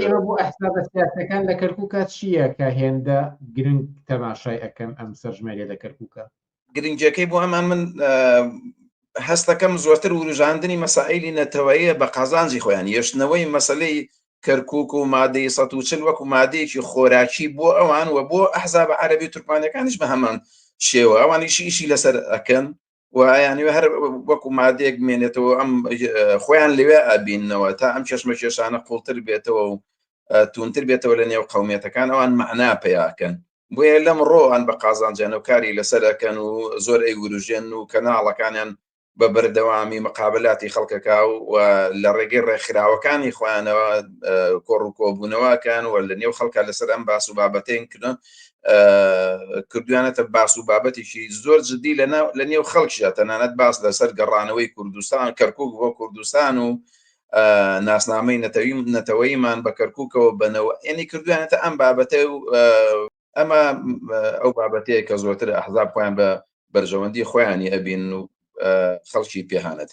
ئێمە بۆ ئەحسابە سیاسەکان لە کەرکووکە چییە کە هێندە گرنگ تەماشای ئەەکەن ئەم سەرژمێریە لە کەرکووکە؟ گرنگجەکەی بۆ هەمان من هەستەکەم زۆرتر وروژاندنی مەسائلی نەتەوەیە بە قازانجی خۆیان یەشتنەوەی مەسلەی کەرکووک و مادەی 140 وەکو مادەیەکی خۆراکی بۆ ئەوان و بۆ ئەحزاب عەرەبی تورکمانیەکانیش بە هەمان شێوە ئەوانیشی ئیشی لەسەر ئەکەن و یانیوە هەر وەکو مادەیەک بمێنێتەوە ئەم خۆیان لەوێ ئەبینەوە تا ئەم چەشمە کێشانە قوڵتر بێتەوە و تونتر بێتەوە لە نێو قەومیەتەکان ئەوان مەعنا پێیاکەن بۆیە لەم ڕۆوان بە قازانجیان و کاری لەسەرەکەن و زۆر ئەیوروژێن و کەناڵەکانیان بە بەردەوامی مقابلاتی خەڵکەکە و لە ڕێگەی ڕێکخراوەکانی خۆیانەوە کۆڕ و کۆبوونەوەکان و لە نێو خەڵکە لەسەر ئەم باس و بابەتین کردویانەتە باس و بابەتێکی زۆر جدی لە نێو خەڵکیە تەنانەت باس لەسەر گەڕانەوەی کوردستان کەرکووک بۆ کوردستان و ناسنامەی نەتەوەیمان بە کەرکووکەوە بنەوە یعنی کردویانەتە ئەم بابەتە و ئەمە ئەو بابەتەیە کە زۆرتر ئەحزاب خۆیان بە بەرژەوەندی خۆیانی ئەبین و خەڵکی پێهانەت